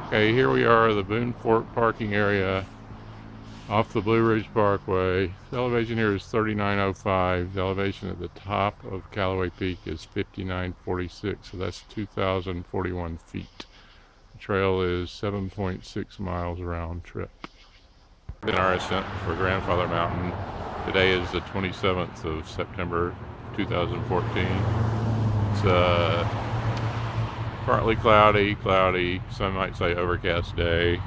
Okay, here we are, the Boone Fork parking area off the Blue Ridge Parkway. The elevation here is 3905. The elevation at the top of Callaway Peak is 5946, so that's 2,041 feet. The trail is 7.6 miles round trip. In our ascent for Grandfather Mountain, today is the 27th of September 2014. It's partly cloudy, some might say overcast day.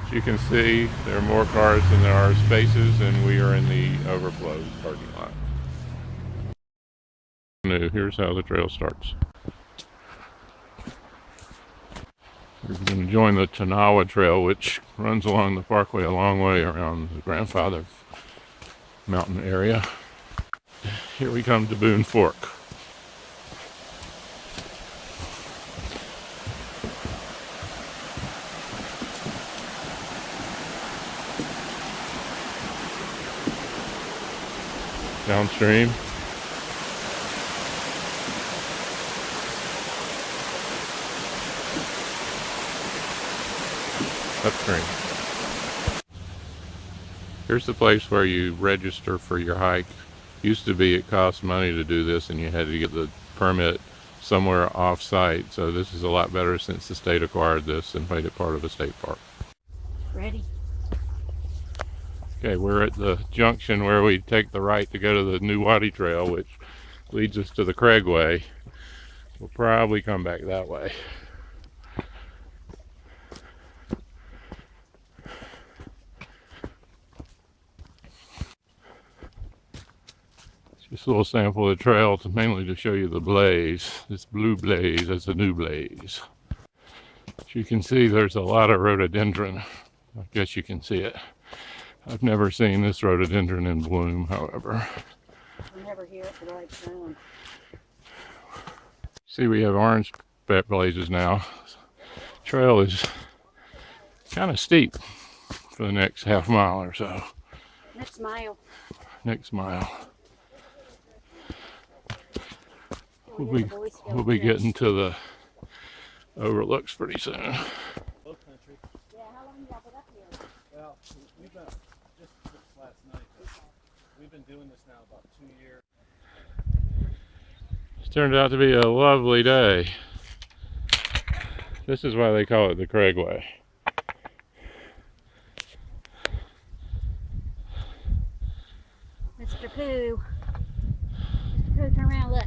As you can see, there are more cars than there are spaces, and we are in the overflow parking lot. Here's how the trail starts. We're going to join the Tanawa Trail, which runs along the parkway a long way around the Grandfather Mountain area. Here we come to Boone Fork. Downstream. Upstream. Here's the place where you register for your hike. Used to be it cost money to do this and you had to get the permit somewhere off-site. So this is a lot better since the state acquired this and made it part of a state park. Ready? Okay, we're at the junction where we take the right to go to the New Waddy Trail, which leads us to the Craqway. We'll probably come back that way. Just a little sample of the trail, mainly to show you the blaze. This blue blaze, that's a new blaze. As you can see, there's a lot of rhododendron. I guess you can see it. I've never seen this rhododendron in bloom, however. I'm never here at the right time. See, we have orange blazes now. Trail is kind of steep for the next half mile or so. Next mile. Next mile. We'll be getting to the overlooks pretty soon. Yeah, how long y'all been up here? Well, we've been just last night. We've been doing this now about 2 years. It's turned out to be a lovely day. This is why they call it the Craqway. Mr. Pooh. Pooh, turn around, look.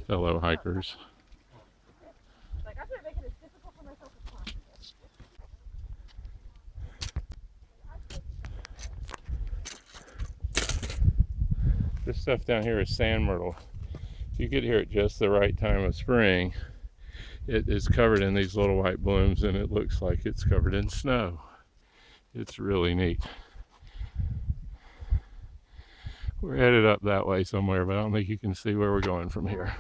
Fellow hikers. Like, I'm gonna make it as difficult for myself as possible. This stuff down here is sand myrtle. If you get here at just the right time of spring, it is covered in these little white blooms and it looks like it's covered in snow. It's really neat. We're headed up that way somewhere, but I don't think you can see where we're going from here.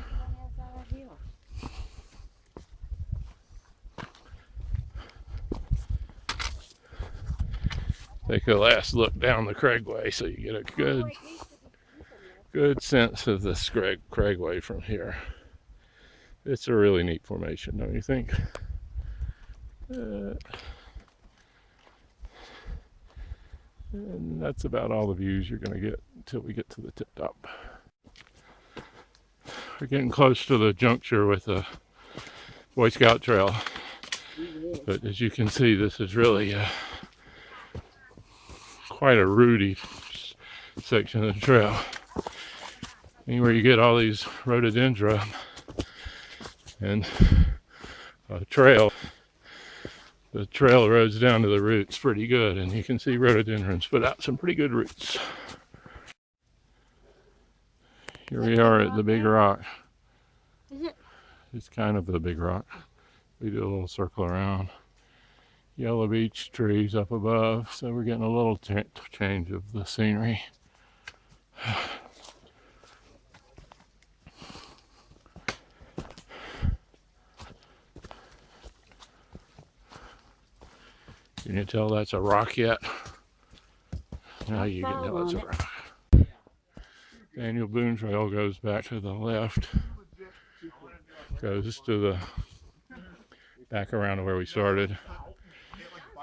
Take a last look down the Craqway so you get a good sense of the Craqway from here. It's a really neat formation, don't you think? And that's about all the views you're going to get until we get to the tip top. We're getting close to the juncture with the Boy Scout Trail. But as you can see, this is really quite a rooty section of the trail. Anywhere you get all these rhododendron and a trail, the trail roads down to the roots pretty good, and you can see rhododendrons put out some pretty good roots. Here we are at the Big Rock. Is it? It's kind of the Big Rock. We do a little circle around. Yellow beech trees up above, so we're getting a little change of the scenery. Can you tell that's a rock yet? Now you can tell it's a rock. Daniel Boone Trail goes back to the left. goes to the back around to where we started.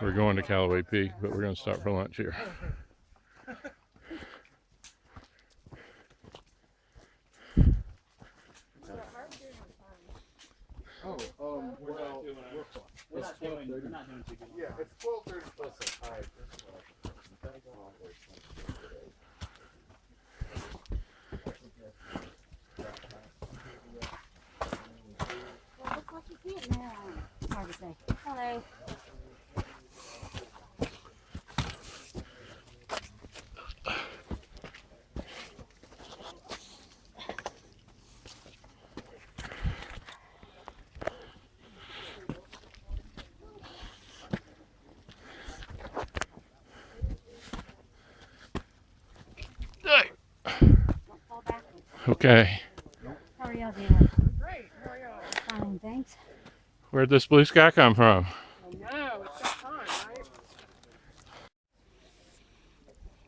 We're going to Callaway Peak, but we're going to stop for lunch here. Well, we're not doing too good. Yeah, it's 12:30 plus a tide. Well, looks like you see it now. Hard to say. Hello. Don't fall backwards. Okay, How are y'all doing? Great, how are y'all? Fine, thanks. where'd this blue sky come from? I know, it's that time, right?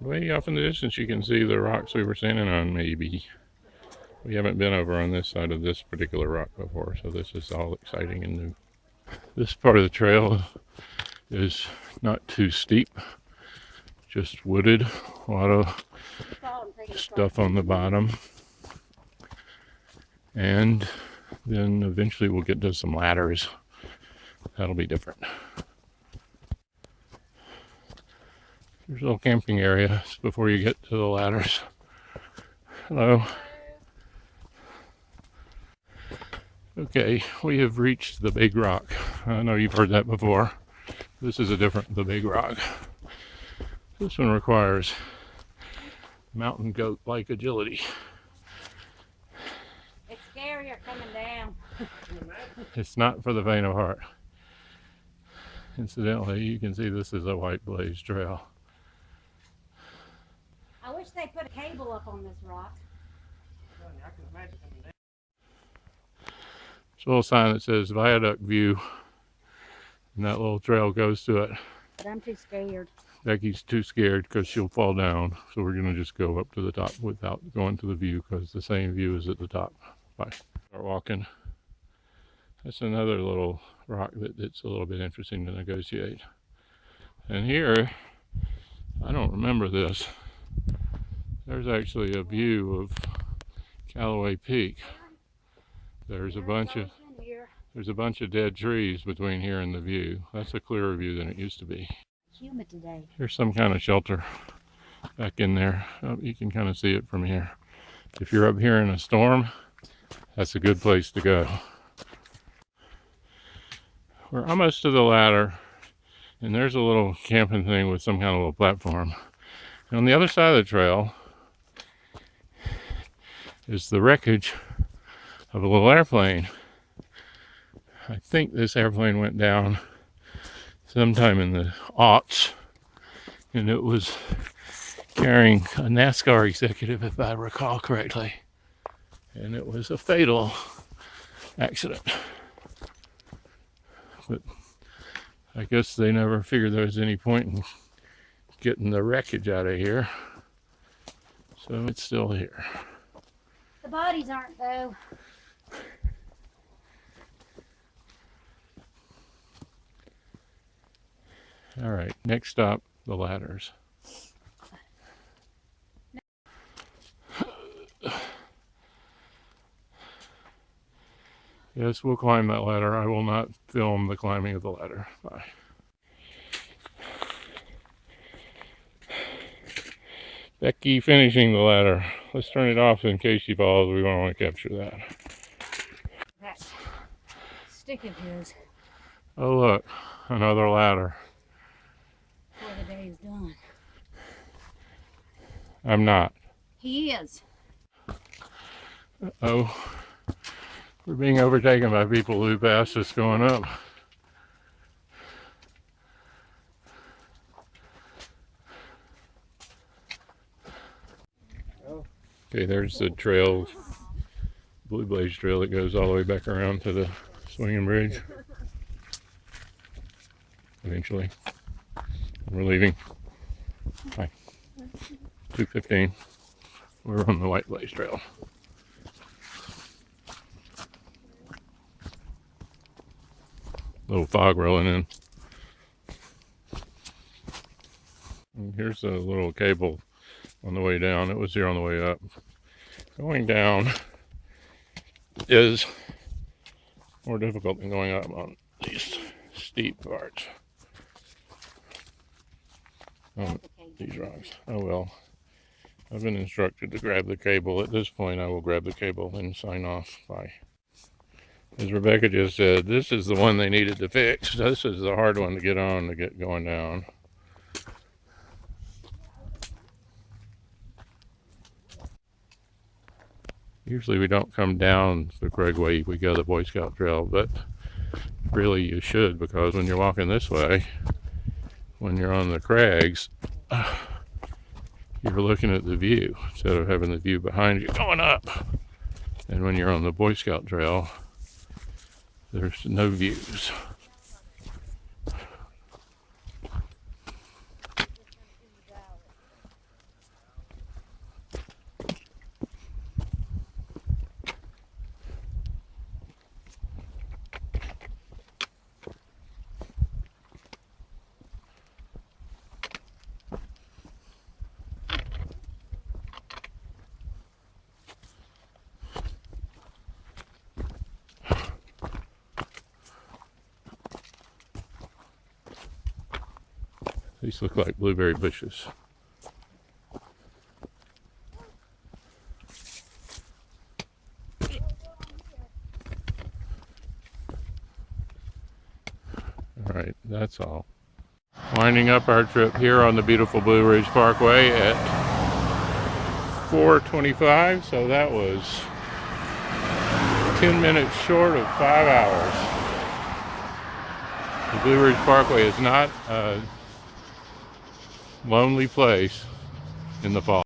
Way off in the distance you can see the rocks we were standing on, maybe. We haven't been over on this side of this particular rock before, so this is all exciting and new. This part of the trail is not too steep, just wooded, a lot of stuff on the bottom. And then eventually we'll get to some ladders. That'll be different. There's a little camping area before you get to the ladders. Hello. Okay, we have reached the big rock. I know you've heard that before. This is the big rock. This one requires mountain goat-like agility. It's scarier coming down. It's not for the faint of heart. Incidentally, you can see this is a White Blaze Trail. I wish they put a cable up on this rock. I can imagine coming down. There's a little sign that says Viaduct View, and that little trail goes to it. But I'm too scared. Becky's too scared because she'll fall down, so we're going to just go up to the top without going to the view because the same view is at the top. Bye. Start walking. That's another little rock that it's a little bit interesting to negotiate. And here, I don't remember this. There's actually a view of Callaway Peak. There's a bunch of dead trees between here and the view. That's a clearer view than it used to be. Humid today. There's some kind of shelter back in there. Oh, you can kind of see it from here. If you're up here in a storm, that's a good place to go. We're almost to the ladder, and there's a little camping thing with some kind of little platform. And on the other side of the trail is the wreckage of a little airplane. I think this airplane went down sometime in the aughts, and it was carrying a NASCAR executive, if I recall correctly. And it was a fatal accident. But I guess they never figured there was any point in getting the wreckage out of here. So it's still here. The bodies aren't, though. All right, next stop, the ladders. Yes, we'll climb that ladder. I will not film the climbing of the ladder. Bye. Becky finishing the ladder. Let's turn it off in case she falls. We don't want to capture that. That stick of his Oh look, another ladder. before the day is done. I'm not. He is. Oh, we're being overtaken by people who passed us going up. Okay, there's the trail, Blue Blaze Trail that goes all the way back around to the swinging bridge. Eventually. We're leaving. Bye. 2:15. We're on the White Blaze Trail. Little fog rolling in. And here's a little cable on the way down. It was here on the way up. Going down is more difficult than going up on these steep parts. On these rocks. Oh well. I've been instructed to grab the cable. At this point, I will grab the cable and sign off. Bye. As Rebecca just said, this is the one they needed to fix. This is the hard one to get on to get going down. Usually we don't come down the Craqway, we go the Boy Scout trail, but really you should, because when you're walking this way, when you're on the crags, you're looking at the view instead of having the view behind you going up. And when you're on the Boy Scout trail, there's no views. These look like blueberry bushes. Alright, that's all. Winding up our trip here on the beautiful Blue Ridge Parkway at 4:25, so that was 10 minutes short of 5 hours. The Blue Ridge Parkway is not a lonely place in the fall.